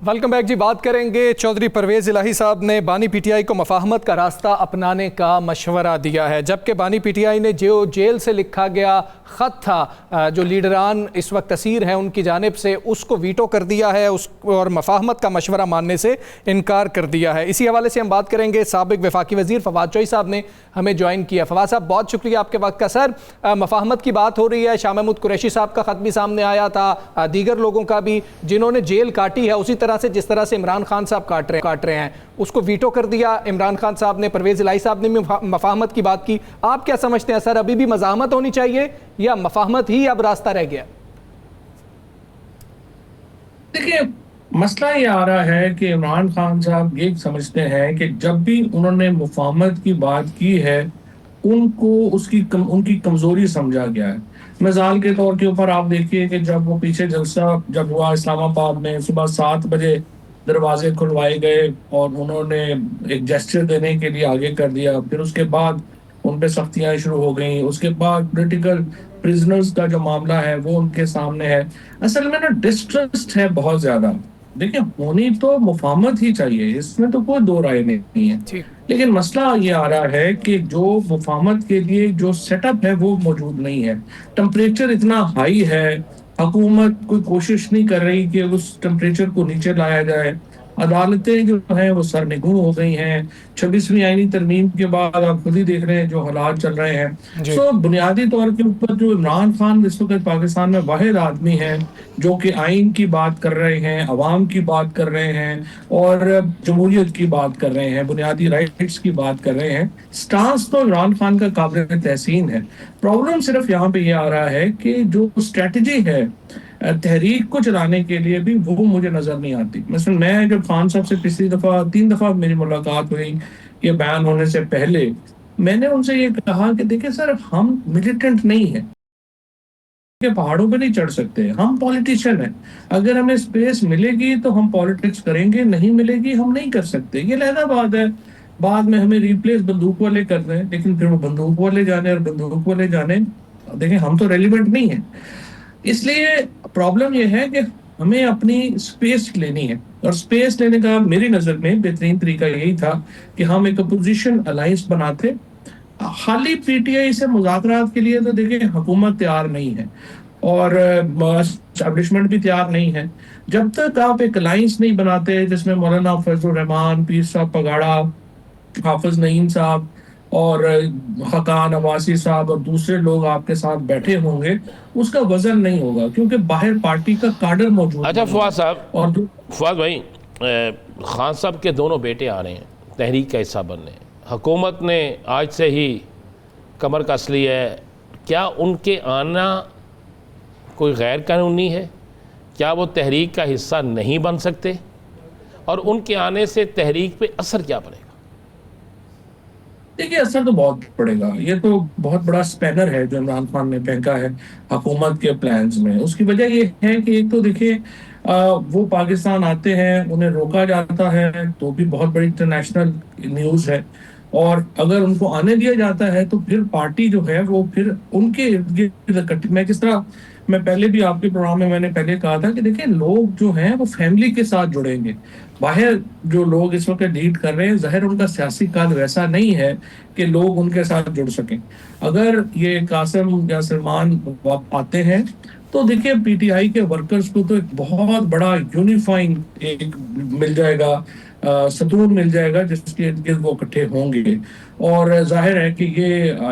वेलकम बैक जी। बात करेंगे, चौधरी परवेज़ इलाही साहब ने बानी पीटीआई को मफाहमत का रास्ता अपनाने का मशवरा दिया है, जबकि बानी पीटीआई ने जो जेल से लिखा गया ख़त था जो लीडरान इस वक्त असीर हैं उनकी जानिब से, उसको वीटो कर दिया है और मफाहमत का मशवरा मानने से इनकार कर दिया है। इसी हवाले से हम बात करेंगे, साबिक वफाकी वज़ीर फवाद चौधरी साहब ने हमें ज्वाइन किया। फवाद साहब, बहुत शुक्रिया आपके वक्त का। सर, मफाहमत की बात हो रही है, शाह महमूद कुरैशी साहब का ख़त भी सामने आया था, दीगर लोगों का भी जिन्होंने जेल काटी है उसी तरह से जिस तरह से इमरान खान साहब काट रहे हैं, उसको वीटो कर दिया इमरान खान साहब ने। परवेज़ इलाही साहब ने भी मफाहमत की बात की। आप क्या समझते हैं सर, अभी भी मज़ाहमत होनी चाहिए या मफाहमत ही अब रास्ता रह गया? देखिए, मसला ये आ रहा है कि इमरान खान साहब ये समझते हैं कि जब भी उन्होंने मुफाहमत की बात की है उनको उनकी कमजोरी समझा गया है। मिसाल के तौर के ऊपर आप देखिए कि जब वो पीछे जलसा जब हुआ इस्लामाबाद में, सुबह 7 बजे दरवाजे खुलवाए गए और उन्होंने एक जेस्चर देने के लिए आगे कर दिया, फिर उसके बाद उन पे सख्तियां शुरू हो गई। उसके बाद पॉलिटिकल प्रिजनर्स का जो मामला है वो उनके सामने है। असल में ना डिस्ट्रस्ट है बहुत ज्यादा। देखिए, होनी तो मुफाहमत ही चाहिए, इसमें तो कोई दो राय नहीं है, लेकिन मसला ये आ रहा है कि जो मुफाहमत के लिए जो सेटअप है वो मौजूद नहीं है। टेम्परेचर इतना हाई है, हुकूमत कोई कोशिश नहीं कर रही कि उस टेम्परेचर को नीचे लाया जाए। अदालतें जो हैं वो सरनिगू हो गई हैं। 26वीं आईनी तरमीम के बाद आप खुद ही देख रहे हैं जो हालात चल रहे हैं। सो बुनियादी तौर के ऊपर जो इमरान खान इस वक्त पाकिस्तान में वाहिद आदमी हैं जो कि आइन की बात कर रहे हैं, अवाम की बात कर रहे हैं और जमहूरियत की बात कर रहे हैं, बुनियादी राइट्स की बात कर रहे हैं। स्टांस तो इमरान खान का काबिल तहसीन है। प्रॉब्लम सिर्फ यहाँ पे ये आ रहा है कि जो स्ट्रेटजी है तहरीक को चलाने के लिए भी वो मुझे नजर नहीं आती। मसलन मैं जब खान साहब से पिछली दफा 3 दफा मेरी मुलाकात हुई ये बयान होने से पहले, मैंने उनसे ये कहा कि देखिए सर, हम मिलिटेंट नहीं है के पहाड़ों पे नहीं चढ़ सकते, हम पॉलिटिशियन हैं। अगर हमें स्पेस मिलेगी तो हम पॉलिटिक्स करेंगे, नहीं मिलेगी हम नहीं कर सकते। ये लहदा बात है। बाद में हमें रिप्लेस बंदूक वाले कर रहे हैं, लेकिन फिर वो बंदूक वाले जाने और बंदूक वाले जाने, देखिए हम तो रेलिवेंट नहीं है। इसलिए प्रॉब्लम यह है कि हमें अपनी स्पेस लेनी है, और स्पेस लेने का मेरी नज़र में बेहतरीन तरीका यही था कि हम एक अपोजिशन अलायंस बनाते। हाली पीटीआई से मुज़ाकरात के लिए तो देखिए हुकूमत तैयार नहीं है और एस्टैब्लिशमेंट भी तैयार नहीं है। जब तक आप एक अलायंस नहीं बनाते जिसमें मौलाना फजलुर रहमान, पीर साहब पगाड़ा, हाफिज नईम साहब और हकान अवासी साहब और दूसरे लोग आपके साथ बैठे होंगे, उसका वजन नहीं होगा, क्योंकि बाहर पार्टी का काडर मौजूद। अच्छा फवाद साहब, और फवाद भाई, खान साहब के दोनों बेटे आ रहे हैं तहरीक का हिस्सा बनने, हुकूमत ने आज से ही कमर कस ली है। क्या उनके आना कोई गैर कानूनी है? क्या वो तहरीक का हिस्सा नहीं बन सकते? और उनके आने से तहरीक पे असर क्या पड़ेगा? देखिए, असर तो बहुत पड़ेगा। ये तो बहुत बड़ा स्पैनर है जो इमरान खान ने फेंका है हुकूमत के प्लान्स में। उसकी वजह ये है कि एक तो देखिए वो पाकिस्तान आते हैं, उन्हें रोका जाता है तो भी बहुत बड़ी इंटरनेशनल न्यूज़ है, और अगर उनको आने दिया जाता है तो फिर पार्टी जो है वो फिर उनके इर्द-गिर्द। मैं पहले भी आपके प्रोग्राम में मैंने पहले कहा था कि देखिए लोग जो हैं वो फैमिली के साथ जुड़ेंगे। बाहर जो लोग इस वक्त लीड कर रहे हैं, ज़ाहिर उनका सियासी काल वैसा नहीं है कि लोग उनके साथ जुड़ सकें। अगर ये कासिम या सलमान आते हैं तो देखिए पीटीआई के वर्कर्स को तो एक बहुत बड़ा यूनिफाइंग एक मिल जाएगा, सतून मिल जाएगा जिसके इर्द-गिर्द वो इकट्ठे होंगे। और जाहिर है कि ये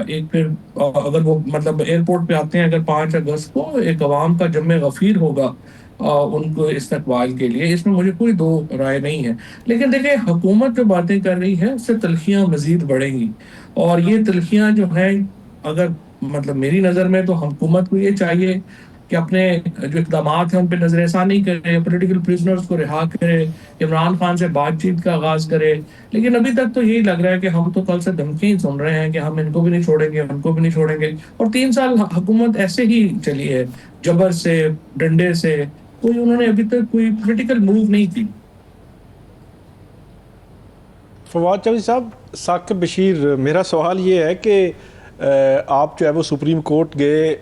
एक फिर अगर वो मतलब एयरपोर्ट पे आते हैं अगर 5 अगस्त को, एक अवाम का जम्मे गफीर होगा उनको इस्तकबाल के लिए, इसमें मुझे कोई दो राय नहीं है। लेकिन देखिए हुकूमत जो बातें कर रही है उससे तलखियां मजीद बढ़ेंगी, और ये तलखियां जो हैं अगर मतलब मेरी नज़र में तो हुकूमत को ये चाहिए कि अपने जो इक़दाम हैं उन पर नज़रसानी करे, पॉलिटिकल प्रिजनर्स को रिहा करे, इमरान खान से बातचीत का आगाज़ करे। लेकिन अभी तक तो यही लग रहा है कि हम तो कल से धमकी सुन रहे हैं कि हम इनको भी नहीं छोड़ेंगे, उनको भी नहीं छोड़ेंगे, और 3 साल हुकूमत ऐसे ही चली है, जबर से, डंडे से। कोई उन्होंने अभी तक कोई पॉलिटिकल मूव नहीं की। फवाद चौधरी साहब, साकिब बशीर, मेरा सवाल ये है कि आप जो है वो सुप्रीम कोर्ट गए,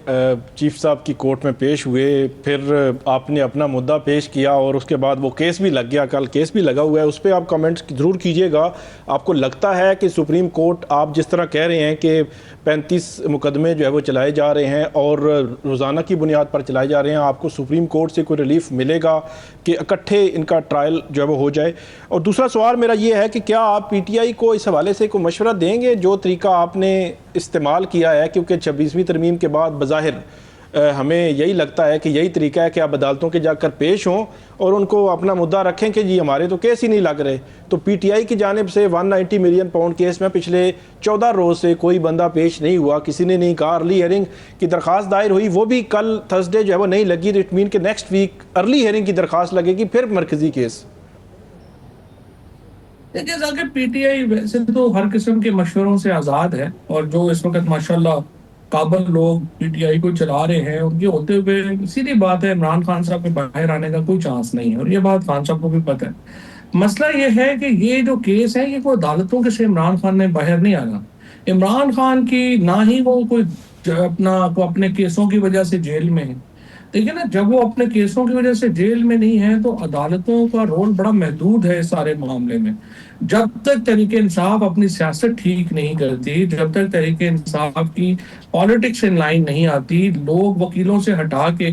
चीफ साहब की कोर्ट में पेश हुए, फिर आपने अपना मुद्दा पेश किया और उसके बाद वो केस भी लग गया, कल केस भी लगा हुआ है, उस पर आप कमेंट्स ज़रूर कीजिएगा। आपको लगता है कि सुप्रीम कोर्ट, आप जिस तरह कह रहे हैं कि 35 मुकदमे जो है वो चलाए जा रहे हैं और रोज़ाना की बुनियाद पर चलाए जा रहे हैं, आपको सुप्रीम कोर्ट से कोई रिलीफ मिलेगा कि इकट्ठे इनका ट्रायल जो है वो हो जाए? और दूसरा सवाल मेरा ये है कि क्या आप PTI को इस हवाले से कोई मशवरा देंगे, जो तरीका आपने इस्तेमाल किया है, क्योंकि 26वीं तरमीम के बाद बज़ाहिर हमें यही लगता है कि यही तरीका है कि आप अदालतों के जाकर पेश हों और उनको अपना मुद्दा रखें कि जी हमारे तो केस ही नहीं लग रहे। तो PTI की जानिब से 190 मिलियन पाउंड केस में पिछले 14 रोज़ से कोई बंदा पेश नहीं हुआ, किसी ने नहीं कहा। अर्ली हियरिंग की दरख्वास्त दायर हुई, वो भी कल थर्सडे जो है वो नहीं लगी, तो इट मीन कि नेक्स्ट वीक अर्ली हियरिंग की दरख्वास्त लगेगी, फिर मरकजी केस। देखिए जाकिर, PTI वैसे तो हर किस्म के मशवरों से आज़ाद है और जो इस वक्त माशाल्लाह काबिल लोग PTI को चला रहे हैं, उनके होते हुए सीधी बात है इमरान खान साहब के बाहर आने का कोई चांस नहीं है, और ये बात खान साहब को भी पता है। मसला ये है कि ये जो केस है ये कोई अदालतों के से इमरान खान ने बाहर नहीं आना। इमरान खान की ना ही वो कोई अपने केसों की वजह से जेल में है। देखिए ना, जब वो अपने केसों की वजह से जेल में नहीं है तो अदालतों का रोल बड़ा महदूद है इस सारे मामले में। जब तक तहरीक इंसाफ अपनी सियासत ठीक नहीं करती, जब तक तहरीक इंसाफ की पॉलिटिक्स इन लाइन नहीं आती, लोग वकीलों से हटा के,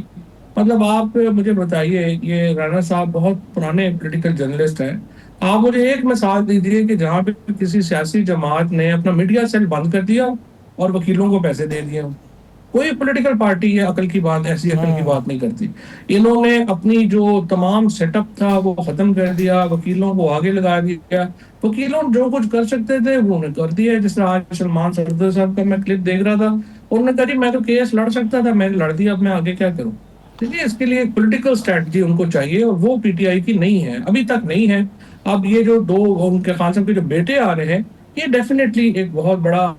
मतलब आप मुझे बताइए, ये राणा साहब बहुत पुराने पॉलिटिकल जर्नलिस्ट हैं, आप मुझे एक मिसाल दीजिए कि जहाँ पे किसी सियासी जमात ने अपना मीडिया सेल बंद कर दिया और वकीलों को पैसे दे दिए। कोई पॉलिटिकल पार्टी है अकल की बात, ऐसी अकल की बात नहीं करती। इन्होंने अपनी जो तमाम सेटअप था वो खत्म कर दिया, वकीलों को आगे लगा दिया। वकीलों जो कुछ कर सकते थे वो उन्होंने कर दिया। जिस तरह आज सलमान सरदार साहब का मैं क्लिप देख रहा था, उन्होंने कहा जी मैं तो केस लड़ सकता था, मैंने लड़ दिया, अब मैं आगे क्या करूं। देखिए इसके लिए पॉलिटिकल स्ट्रेटजी उनको चाहिए और वो PTI की नहीं है, अभी तक नहीं है। अब ये जो दो उनके खान साहब के जो बेटे आ रहे हैं, ये डेफिनेटली एक बहुत बड़ा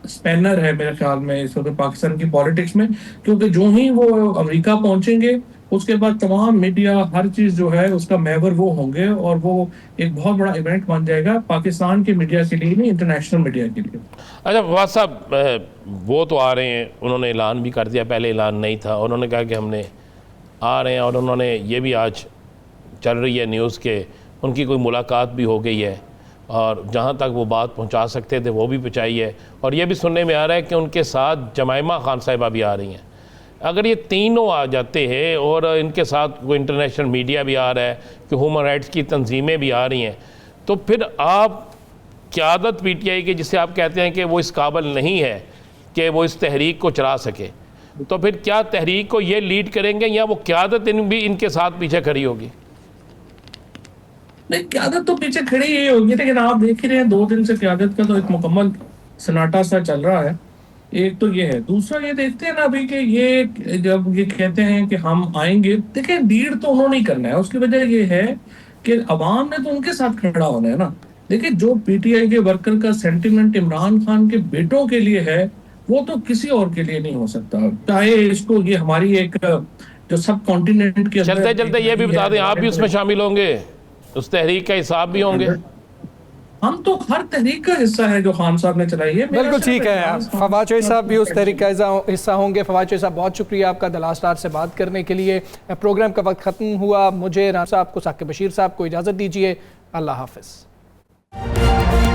स्पैनर है मेरे ख्याल में इस वक्त पाकिस्तान की पॉलिटिक्स में, क्योंकि जो ही वो अमेरिका पहुंचेंगे उसके बाद तमाम मीडिया हर चीज जो है उसका महवर वो होंगे और वो एक बहुत बड़ा इवेंट बन जाएगा पाकिस्तान के मीडिया के लिए, नहीं इंटरनेशनल मीडिया के लिए। अच्छा फवाद साहब, वो तो आ रहे हैं, उन्होंने ऐलान भी कर दिया, पहले ऐलान नहीं था, उन्होंने कहा कि हमने आ रहे हैं, और उन्होंने ये भी आज चल रही है न्यूज़ के उनकी कोई मुलाकात भी हो गई है और जहाँ तक वो बात पहुँचा सकते थे वो भी पहुँचाई है। और ये भी सुनने में आ रहा है कि उनके साथ जमाइमा खान साहिबा भी आ रही हैं। अगर ये तीनों आ जाते हैं और इनके साथ कोई इंटरनेशनल मीडिया भी आ रहा है कि ह्यूमन राइट्स की तंजीमें भी आ रही हैं, तो फिर आप क़यादत PTI की, जिसे आप कहते हैं कि वो इस काबिल नहीं है कि वो इस तहरीक को चला सके, तो फिर क्या तहरीक को ये लीड करेंगे या वो क़यादत भी इनके साथ पीछे खड़ी होगी? नहीं, क़यादत तो पीछे खड़ी ही होगी, लेकिन आप देख ही रहे हैं 2 दिन से क़यादत का तो एक मुकम्मल सन्नाटा सा चल रहा है। एक तो ये है, दूसरा ये देखते हैं ना अभी कि ये जब ये कहते हैं कि हम आएंगे, देखिए लीड तो उन्होंने ही करना है। उसकी वजह ये है कि अवाम ने तो उनके साथ खड़ा होना है ना। देखिए जो PTI के वर्कर का सेंटिमेंट इमरान खान के बेटों के लिए है वो तो किसी और के लिए नहीं हो सकता। चाहे इसको ये हमारी एक जो सब कॉन्टिनेंट के चलते चलते ये भी बता दें, आप भी उसमें शामिल होंगे, उस तहरीक का हिसाब भी होंगे? हम तो हर तहरीक का हिस्सा है जो खान साहब ने चलाई है। बिल्कुल ठीक है, फवाद चौधरी साहब भी उस तहरीक का हिस्सा होंगे। फवाद चौधरी साहब बहुत शुक्रिया आपका द लास्ट आवर से बात करने के लिए। प्रोग्राम का वक्त ख़त्म हुआ, मुझे राना साहब को, साकिब बशीर साहब को इजाज़त दीजिए। अल्लाह हाफ़िज़।